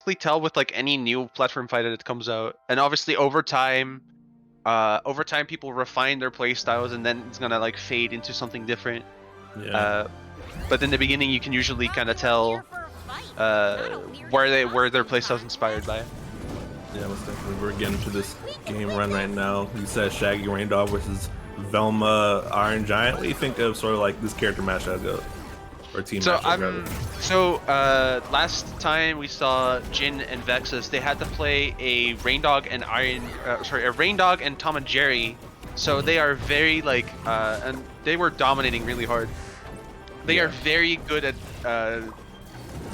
basically tell with like any new platform fighter that comes out, and obviously over time people refine their play styles, and then it's gonna like fade into something different. Yeah. But in the beginning, you can usually kind of tell where their play style's inspired by. Yeah, most definitely. We're getting to this game run right now. You said Shaggy Reindog versus Velma Iron Giant. What do you think of sort of like this character matchup go? Or team matchup rather? Last time we saw Jhin and Vexuxe, they had to play a Reindog and a Reindog and Tom and Jerry. So they are very like, and they were dominating really hard. They are very good at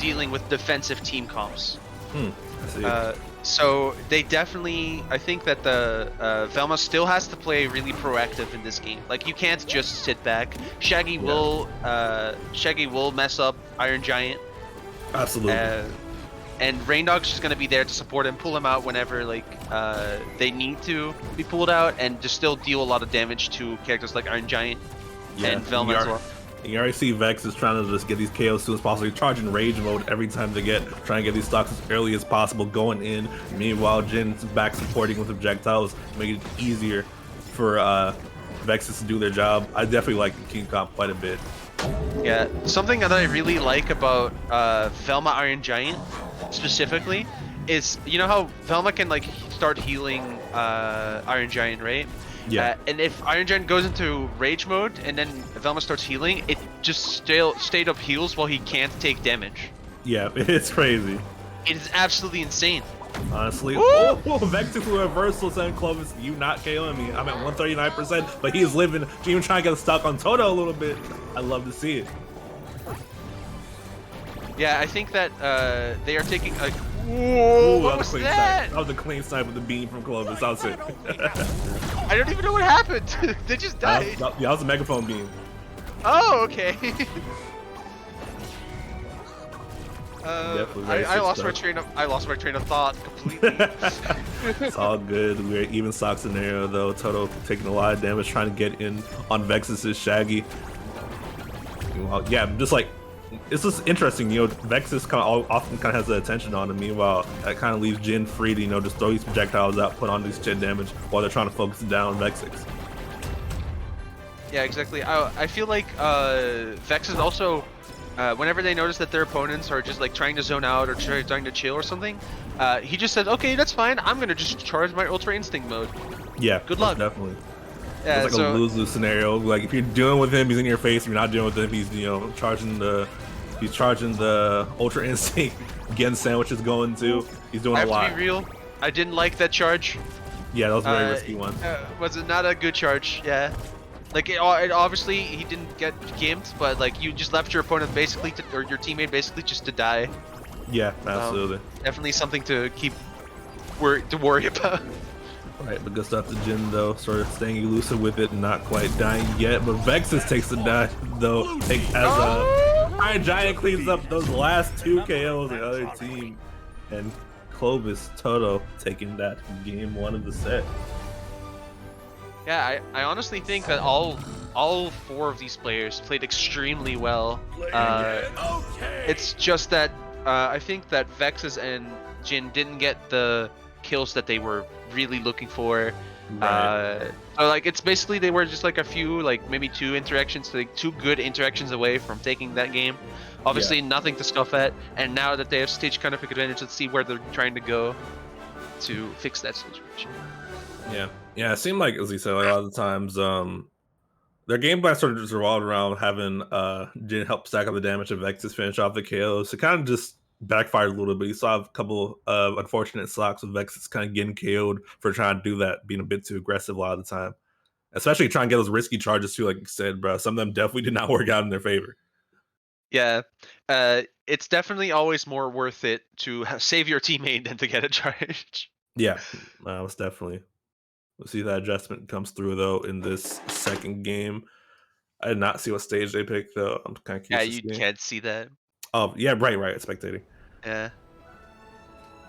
dealing with defensive team comps. I see. So they definitely, I think that the Velma still has to play really proactive in this game. Like you can't just sit back. Shaggy will mess up Iron Giant. Absolutely. And Reindog's just gonna be there to support him, pull him out whenever like they need to be pulled out, and just still deal a lot of damage to characters like Iron Giant and Velma as well. You already see Vex is trying to just get these KOs as soon as possible. He's charging rage mode every time they trying to get these stocks as early as possible going in. Meanwhile, Jhin's back supporting with projectiles, making it easier for Vexes to do their job. I definitely like the King Comp quite a bit. Yeah, something that I really like about Velma Iron Giant specifically is, you know how Velma can like start healing Iron Giant, right? Yeah. And if Iron Giant goes into rage mode and then Velma starts healing, it just straight up heals while he can't take damage. Yeah, it's crazy. It is absolutely insane. Honestly. Oh, Vexuxe reversal sent Clovis, you not KOing me. I'm at 139%, but he is living, even trying to get stuck on Toto a little bit. I love to see it. Yeah, I think that they are taking a... Whoa, what was that? That was a clean snipe with the beam from Clovis. That was it. I don't even know what happened. They just died. Yeah, that was a megaphone beam. Oh, okay. I lost my train of thought completely. It's all good. We're even stock scenario though. Toto taking a lot of damage trying to get in on Vexus's Shaggy. Well, yeah, just like it's just interesting, you know. Vexus often has the attention on him. Meanwhile, that kind of leaves Jhin free to, you know, just throw these projectiles out, put on these chin damage while they're trying to focus down Vexus. Yeah, exactly. I feel like Vexus also, whenever they notice that their opponents are just like trying to zone out or trying to chill or something, he just says, "Okay, that's fine. I'm gonna just charge my Ultra Instinct mode." Yeah, good luck. Definitely. Yeah, it's like a lose-lose scenario. Like if you're dealing with him, he's in your face. If you're not dealing with him, he's, you know, charging the Ultra Instinct, getting sandwiches going too. He's doing a lot. I have to be real. I didn't like that charge. Yeah, that was a very risky one. Was it not a good charge? Yeah. Like it obviously he didn't get gimped, but like you just left your opponent basically or your teammate basically just to die. Yeah, absolutely. Definitely something to worry about. Right, but good stuff to Jhin though, sort of staying elusive with it and not quite dying yet. But Vexus takes the die though, as Iron Giant cleans up those last 2 KOs of the other team, and Clovis Toto taking that game 1 of the set. Yeah, I honestly think that all 4 of these players played extremely well. It's just that I think that Vexus and Jhin didn't get the kills that they were really looking for. Right. So like it's basically they were just like a few, like maybe 2 interactions, like 2 good interactions away from taking that game. Obviously nothing to scoff at, and now that they have stage kind of took advantage, let's see where they're trying to go to fix that situation. Yeah, it seemed like, as you said, like, a lot of the times their game plan sort of just revolved around having Jhin help stack up the damage and Vexus finish off the KOs. So kind of just backfired a little bit. You saw a couple of unfortunate stocks with Vexus kind of getting KO'd for trying to do that, being a bit too aggressive a lot of the time. Especially trying to get those risky charges too, like you said, bro. Some of them definitely did not work out in their favor. Yeah, it's definitely always more worth it to save your teammate than to get a charge. Yeah, most definitely. We'll see that adjustment comes through though in this second game. I did not see what stage they picked though. I'm kind of curious. Yeah, you can't see that. Oh yeah, right. Spectating. Yeah,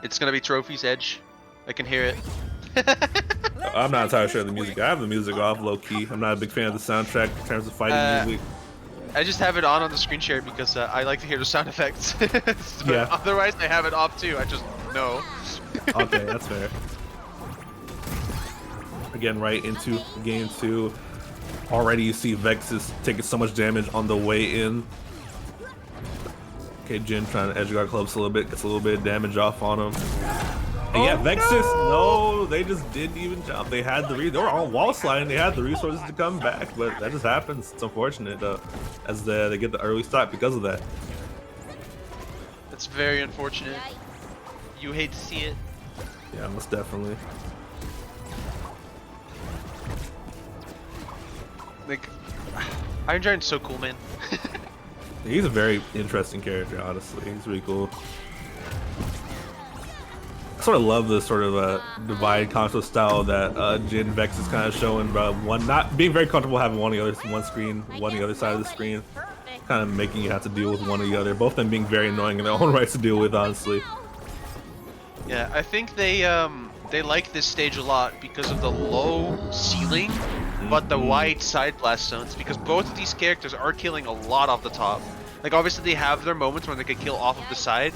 it's gonna be Trophy's Edge. I can hear it. I'm not entirely sure of the music. I have the music off low key. I'm not a big fan of the soundtrack in terms of fighting music. I just have it on the screen share because I like to hear the sound effects. Yeah. Otherwise, I have it off too. I just know. Okay, that's fair. Again, right into game 2. Already you see Vexuxe taking so much damage on the way in. Okay, Jhin trying to edge guard Clovis a little bit, gets a little bit of damage off on him. And yeah, Vexuxe, no, they just didn't even jump. They had they were on wall sliding, they had the resources to come back, but that just happens. It's unfortunate as they get the early stop because of that. That's very unfortunate. You hate to see it. Yeah, most definitely. Like, Iron Giant's so cool, man. He's a very interesting character, honestly. He's really cool. I sort of love this sort of divide console style that Jhin Vex is kind of showing, bro. One not being very comfortable having one screen, one the other side of the screen, kind of making you have to deal with one or the other. Both of them being very annoying in their own rights to deal with, honestly. Yeah, I think they like this stage a lot because of the low ceiling, but the wide side blast zones. Because both of these characters are killing a lot off the top. Like obviously they have their moments when they can kill off of the side,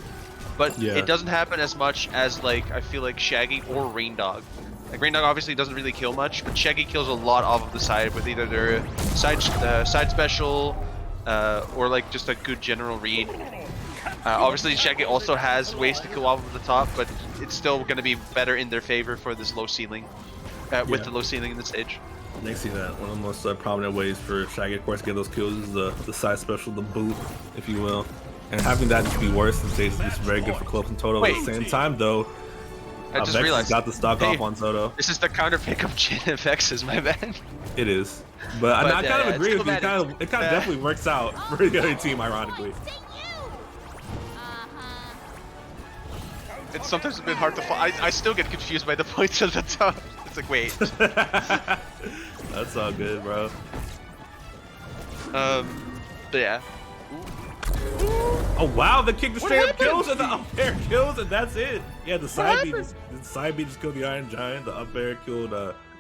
but it doesn't happen as much as like I feel like Shaggy or Reindog. Like Reindog obviously doesn't really kill much, but Shaggy kills a lot off of the side with either their side special or like just a good general read. Obviously Shaggy also has ways to kill off of the top, but it's still going to be better in their favor for this low ceiling, with the low ceiling in the stage. I see that. One of the most prominent ways for Shaggy, of course, to get those kills is the side special, the boot, if you will. And having that just be worse than stage is just very good for Clovis and Toto. At the same time, though, I just realized got the stock off on Toto. This is the counter pick of Jhin and Vexuxe, my bad. It is, but I kind of agree with you. It kind of definitely works out for the other team, ironically. It's sometimes a bit hard to follow. I still get confused by the points at the top. It's like, wait. That's all good, bro. But yeah. Oh wow, the kick the straight up kills and the up air kills and that's it. Yeah, the side B just killed the Iron Giant. The up air killed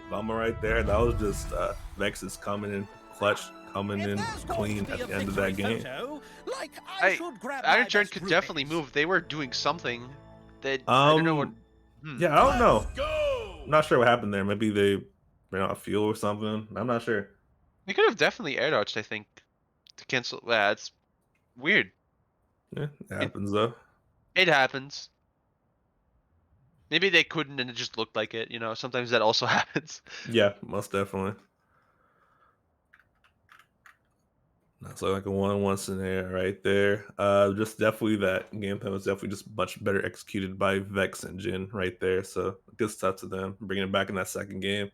Velma right there. That was just Vexuxe coming in clutch, coming in clean at the end of that game. Iron Giant could definitely move. They were doing something. That I don't know what. Yeah, I don't know. I'm not sure what happened there. Maybe they ran out of fuel or something. I'm not sure. They could have definitely air dodged, I think, to cancel. Yeah, it's weird. Yeah, it happens though. It happens. Maybe they couldn't and it just looked like it, you know, sometimes that also happens. Yeah, most definitely. That's like a one-on-one scenario right there. Just definitely that gameplay was definitely just much better executed by Vex and Jhin right there. So good stuff to them, bringing it back in that second game.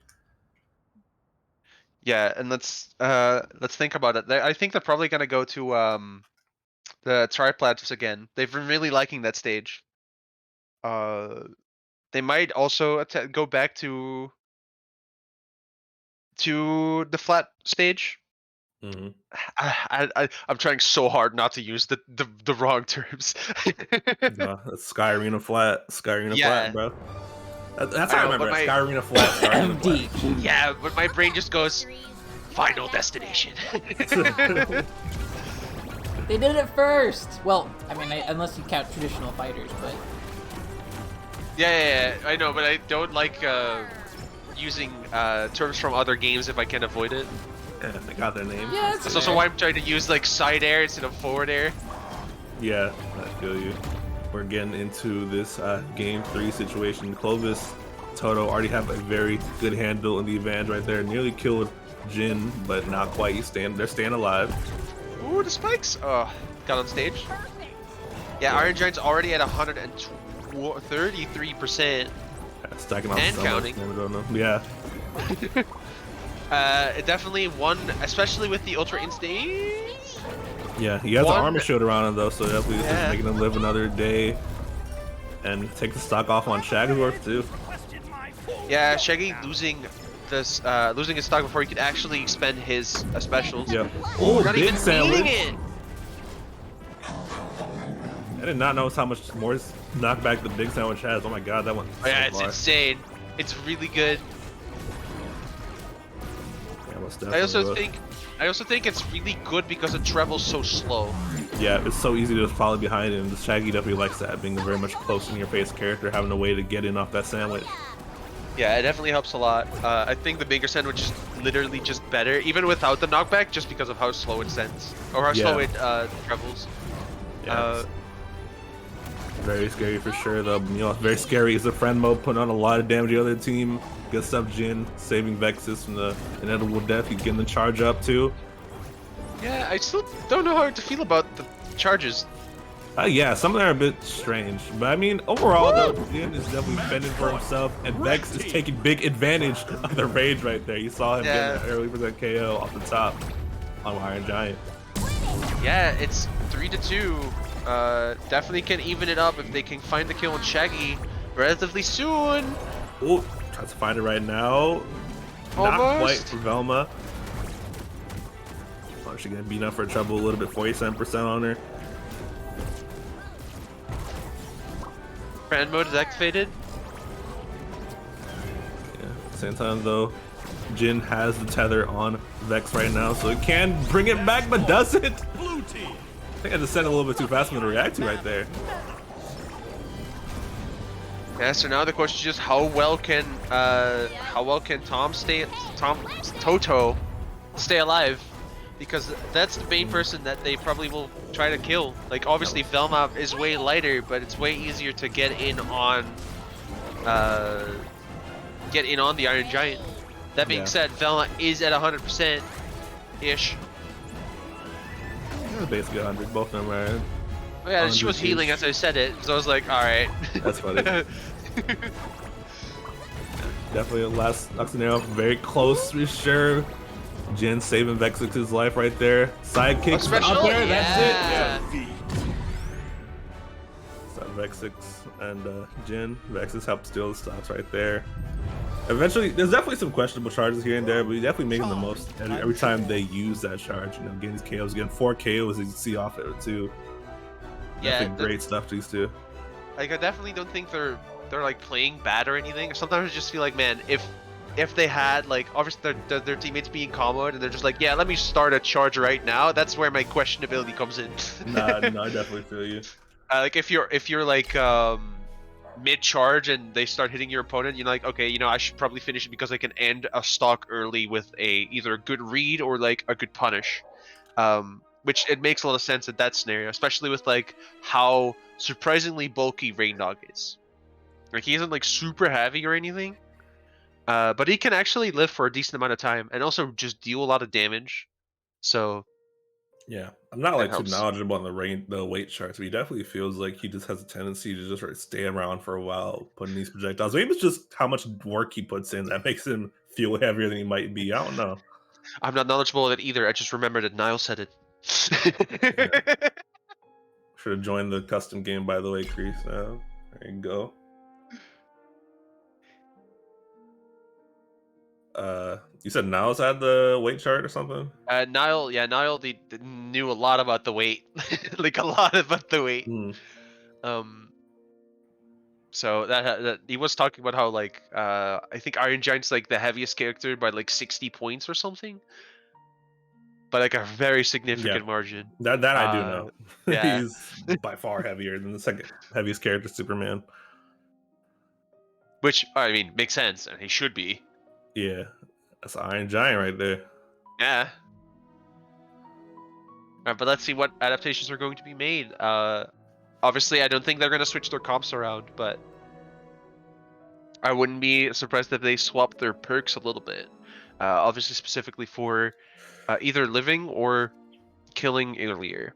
Yeah, and let's think about it. I think they're probably gonna go to the triplats again. They've been really liking that stage. They might also go back to the flat stage. Mm-hmm. I'm trying so hard not to use the wrong terms. No, that's Sky Arena flat, flat, bro. That's how I remember it. Sky Arena flat, Sky Arena flat. Yeah, but my brain just goes, Final Destination. They did it first. Well, I mean, unless you count traditional fighters, but. Yeah, I know, but I don't like using terms from other games if I can avoid it. Yeah, they got their name. Yeah, that's also why I'm trying to use like side air instead of forward air. Yeah, I feel you. We're getting into this game 3 situation. Clovis, Toto already have a very good handle in the advantage right there. Nearly killed Jhin, but not quite. They're staying alive. Ooh, the spikes! Oh, got on stage. Yeah, Iron Giant's already at 133%. Stacking on and counting. Yeah. It definitely won, especially with the Ultra Instincts. Yeah, he has an armor shield around him though, so definitely this is making him live another day. And take the stock off on Shaggy's work too. Yeah, Shaggy losing this, losing his stock before he could actually expend his specials. Yep. Oh, not big even sandwich. it. I did not know how much more knockback the big sandwich has. Oh my god, that one. Oh, yeah, it's insane. It's really good. Yeah, I also think I also think it's really good because it travels so slow. Yeah, it's so easy to just follow behind him. The Shaggy definitely likes that, being a very much close in your face character, having a way to get in off that sandwich. Yeah, it definitely helps a lot. I think the bigger sandwich is literally just better, even without the knockback, just because of how slow it sends, or how slow it travels. Yeah, very scary for sure, though. You know, very scary is the friend mode, putting on a lot of damage to the other team. Good stuff, Jhin, saving Vexuxe from the inevitable death. He's getting the charge up, too. Yeah, I still don't know how to feel about the charges. Yeah, some of them are a bit strange. But I mean, overall, though, Jhin is definitely fending for himself, and Vex is taking big advantage of the rage right there. You saw him get an early percent KO off the top on Iron Giant. Yeah, it's 3-2. Definitely can even it up if they can find the kill on Shaggy relatively soon. Oh, tries to find it right now. Not quite for Velma. Oh, she's getting beaten up for trouble a little bit, 47% on her. Friend mode is activated. Yeah, at the same time though, Jhin has the tether on Vex right now, so it can bring it back, but doesn't. I think I just said a little bit too fast for me to react to right there. Yeah, so now the question is just how well can T0T0 stay alive? Because that's the main person that they probably will try to kill. Like obviously Velma is way lighter, but it's way easier to get in on the Iron Giant. That being said, Velma is at 100% ish. Basically 100, both of them are. Oh yeah, she was healing as I said it, so I was like, alright. That's funny. Definitely a last Oxenero, very close for sure. Jhin saving Vexuxe's life right there. Sidekicks out there, that's it. Yeah. So Vexuxe and Jhin. Vexuxe helped steal the stocks right there. Eventually, there's definitely some questionable charges here and there, but he's definitely making the most every time they use that charge. You know, getting these KOs, getting 4 KOs, you can see off it too. Yeah, definitely great stuff, these two. Like, I definitely don't think they're like playing bad or anything. Sometimes I just feel like, man, if they had like obviously their teammates being comboed and they're just like, yeah, let me start a charge right now. That's where my questionability comes in. No, I definitely feel you. Like if you're like mid charge and they start hitting your opponent, you're like, okay, you know, I should probably finish it because I can end a stock early with either a good read or like a good punish. Which it makes a lot of sense in that scenario, especially with like how surprisingly bulky Reindog is. Like he isn't like super heavy or anything, but he can actually live for a decent amount of time and also just deal a lot of damage. So yeah, I'm not like too knowledgeable on the weight charts, but he definitely feels like he just has a tendency to just sort of stay around for a while putting these projectiles. Maybe it's just how much work he puts in that makes him feel heavier than he might be. I don't know. I'm not knowledgeable of it either. I just remember that Niall said it. Yeah. Should have joined the custom game, by the way, Crease. There you go. You said Niles had the weight chart or something? Niall knew a lot about the weight, like a lot about the weight. So that he was talking about how like I think Iron Giant's like the heaviest character by like 60 points or something, by like a very significant margin. That I do know. Yeah. He's by far heavier than the second heaviest character, Superman. Which I mean makes sense, and he should be. Yeah, that's Iron Giant right there. Yeah. Alright, but let's see what adaptations are going to be made. Obviously, I don't think they're going to switch their comps around, but I wouldn't be surprised if they swap their perks a little bit. Obviously, specifically for either living or killing earlier.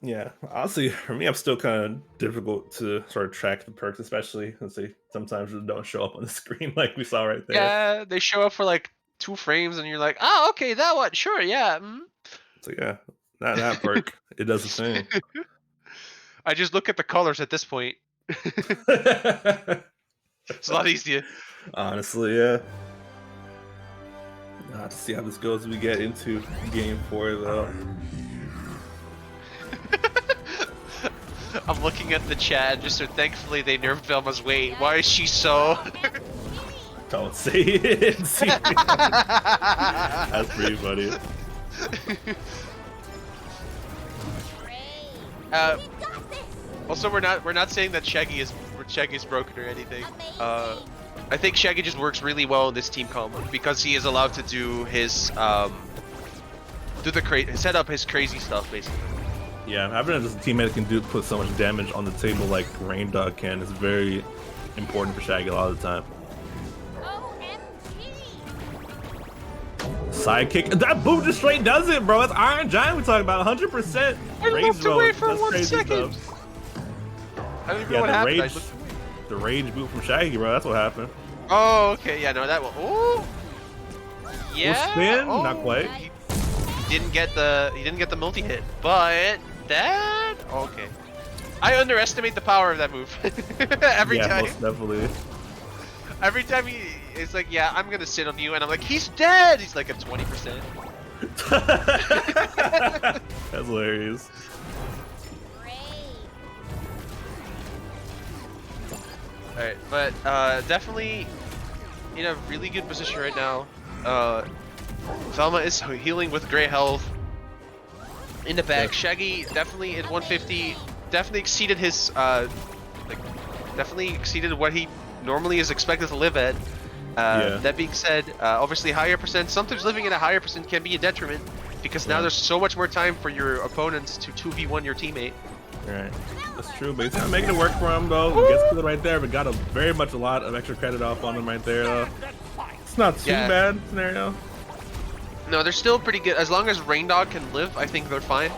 Yeah, honestly, for me, I'm still kind of difficult to sort of track the perks, especially since they sometimes just don't show up on the screen like we saw right there. Yeah, they show up for like 2 frames, and you're like, oh, okay, that one, sure, yeah. So yeah, that perk, it does the same. I just look at the colors at this point. It's a lot easier. Honestly, yeah. To see how this goes as we get into game 4, though. I'm looking at the chat, just so thankfully they nerfed Velma's weight. Why is she so... Don't say it. That's pretty funny. Also, we're not saying that Shaggy's broken or anything. I think Shaggy just works really well in this team comp because he is allowed to do his set up his crazy stuff basically. Yeah, having a teammate that can put so much damage on the table like Reindog can is very important for Shaggy a lot of the time. Sidekick. That boot just straight does it, bro. That's Iron Giant we're talking about. 100% I looked away for 1 second. Stuff. I don't even know what happened. The rage boot from Shaggy, bro. That's what happened. Oh, okay. Yeah, no, that will. Oh. Yeah. Spin? Oh. Not quite. He didn't get the multi hit, but that okay. I underestimate the power of that move every time. Yeah, most definitely. Every time it's like, yeah, I'm gonna sit on you, and I'm like, he's dead. He's like at 20%. That's hilarious. All right, but definitely in a really good position right now. Velma is healing with great health. In the back, Shaggy definitely at 150, definitely exceeded his definitely exceeded what he normally is expected to live at. That being said, obviously higher percent, sometimes living at a higher percent can be a detriment because now there's so much more time for your opponents to 2v1 your teammate. Right, that's true, but he's not making it work for him though. He gets killed right there, but got very much a lot of extra credit off on him right there though. It's not too bad scenario. No, they're still pretty good. As long as Reindog can live, I think they're fine.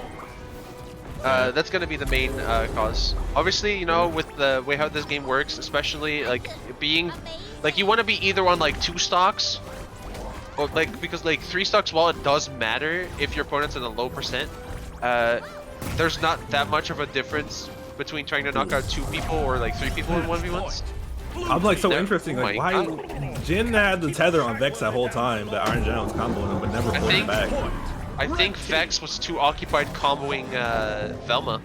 That's gonna be the main cause. Obviously, you know, with the way how this game works, especially like being, like you want to be either on like 2 stocks, or like because like 3 stocks, while it does matter if your opponent's in a low percent, there's not that much of a difference between trying to knock out 2 people or like 3 people in 1v1s. I'm like so interesting, like why Jhin had the tether on Vex that whole time that Iron Giant was comboing him, but never pulled him back. I think Vex was too occupied comboing Velma.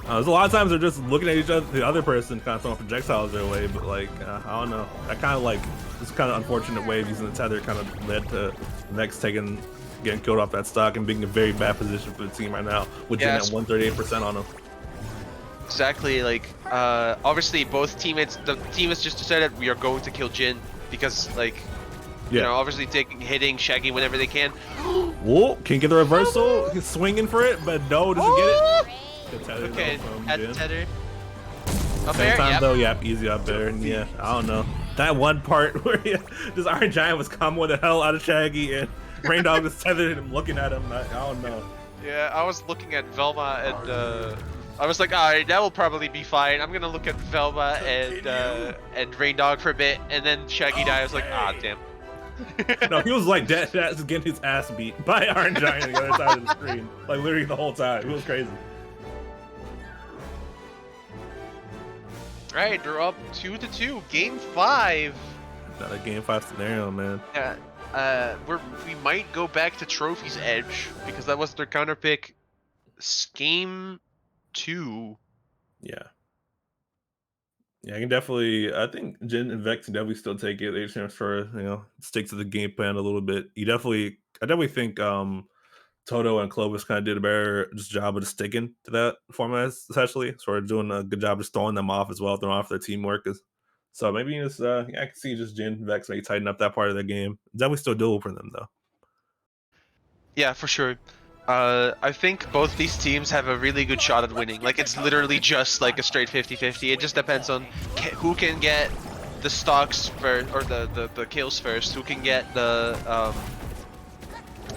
There's a lot of times they're just looking at each other, the other person kind of throwing projectiles their way, but like I don't know. That kind of like this kind of unfortunate way of using the tether kind of led to Vex getting killed off that stock and being in a very bad position for the team right now with Jhin at 138% on him. Exactly, like obviously both teammates, the teammates just decided we are going to kill Jhin because like you know, obviously hitting Shaggy whenever they can. Whoa, can't get the reversal. He's swinging for it, but no, doesn't get it. Okay, at the tether. Same time though, easy up there, and yeah, I don't know. That one part where this Iron Giant was comboing the hell out of Shaggy and Reindog was tethered and looking at him. I don't know. Yeah, I was looking at Velma and I was like, alright, that will probably be fine. I'm gonna look at Velma and Reindog for a bit, and then Shaggy died. I was like, ah, damn. No, he was like dead getting his ass beat by Iron Giant on the other side of the screen, like literally the whole time. It was crazy. Alright, they're up 2-2, game 5. Not a game 5 scenario, man. Yeah, we might go back to Trophy's Edge because that was their counter pick. Game 2. Yeah, I can definitely. I think Jhin and Vex definitely still take it. They just for stick to the game plan a little bit. I definitely think Toto and Clovis kind of did a better job of just sticking to that format, essentially. Sort of doing a good job of throwing them off as well, throwing off their teamwork. So maybe just I can see just Jhin and Vex maybe tighten up that part of the game. Definitely still doable for them though. Yeah, for sure. I think both these teams have a really good shot at winning. Like, it's literally just like a straight 50-50. It just depends on who can get the stocks first, or the kills first, who can get the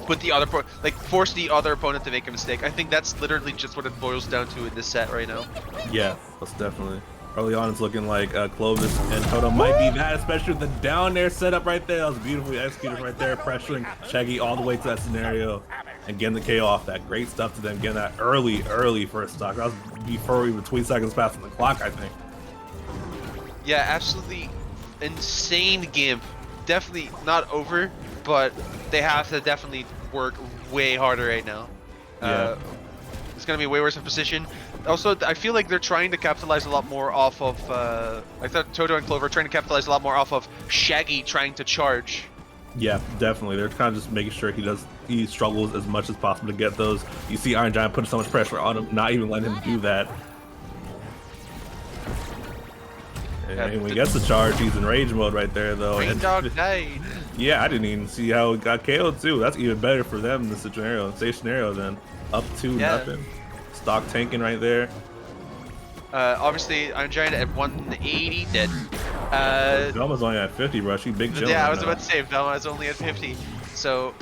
put the other force the other opponent to make a mistake. I think that's literally just what it boils down to in this set right now. Yeah, that's definitely. Early on, it's looking like Clovis and Toto might be that, especially with the down there setup right there. That was beautifully executed right there, pressuring Shaggy all the way to that scenario and getting the KO off that. Great stuff to them, getting that early first stock. That was before we were 20 seconds past on the clock, I think. Yeah, absolutely insane game. Definitely not over, but they have to definitely work way harder right now. Yeah. It's gonna be way worse in position. Also, I feel like they're trying to capitalize a lot more off of. I thought Toto and Clover are trying to capitalize a lot more off of Shaggy trying to charge. Yeah, definitely. They're kind of just making sure he struggles as much as possible to get those. You see Iron Giant putting so much pressure on him, not even letting him do that. And when he gets the charge, he's in rage mode right there, though. Reindog died. Yeah, I didn't even see how it got KO'd too. That's even better for them in this scenario than up to nothing. Stock tanking right there. Obviously, Iron Giant at 180 dead. Velma's only at 50, bro. She big chilling. Yeah, I was about to say Velma is only at 50, so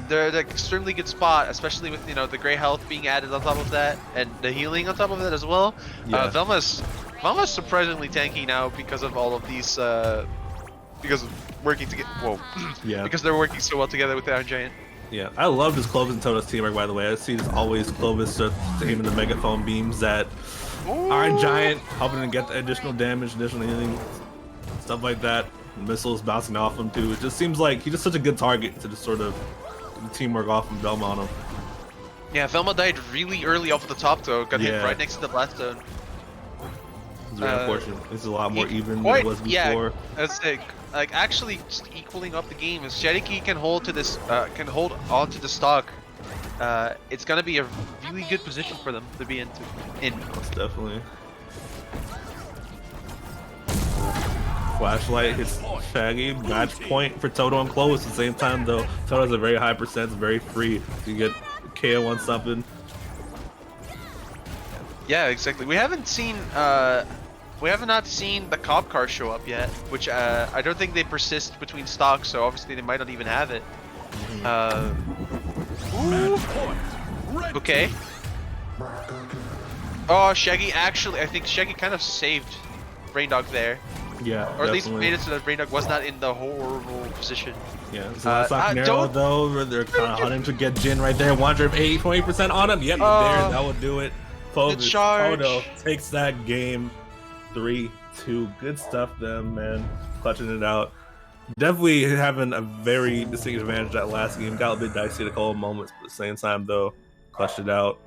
they're at an extremely good spot, especially with the gray health being added on top of that and the healing on top of it as well. Yeah. Velma's surprisingly tanky now because of all of these. Because of working together. Whoa. Yeah. Because they're working so well together with the Iron Giant. Yeah, I love this Clovis and Toto's teamwork, by the way. I see this always Clovis aiming the megaphone beams at Iron Giant, helping to get the additional damage, additional healing, stuff like that. Missiles bouncing off him, too. It just seems like he's just such a good target to just sort of get the teamwork off from Velma on him. Yeah, Velma died really early off the top, though. Got hit right next to the blast zone. It's very unfortunate. This is a lot more even than it was before. Yeah, that's like actually just equaling up the game. If Shaggy can hold to this, can hold on to the stock, it's gonna be a really good position for them to be in. Most definitely. Flashlight hits Shaggy. Match point for Toto and Clovis at the same time, though. Toto has a very high percent, it's very free. You get KO on something. Yeah, exactly. We haven't seen we have not seen the cop car show up yet, which I don't think they persist between stocks, so obviously they might not even have it. Okay. Oh, Shaggy actually, I think Shaggy kind of saved Reindog there. Yeah, or at least made it so that Reindog was not in the horrible position. Yeah, it's a scenario though, where they're kind of hunting to get Jhin right there. 180-20% on him. Yep, there, that will do it. Clovis, Toto takes that game. 3-2. Good stuff, them, man. Clutching it out. Definitely having a very distinct advantage that last game. Got a bit dicey at a couple moments, but at the same time, though, clutched it out.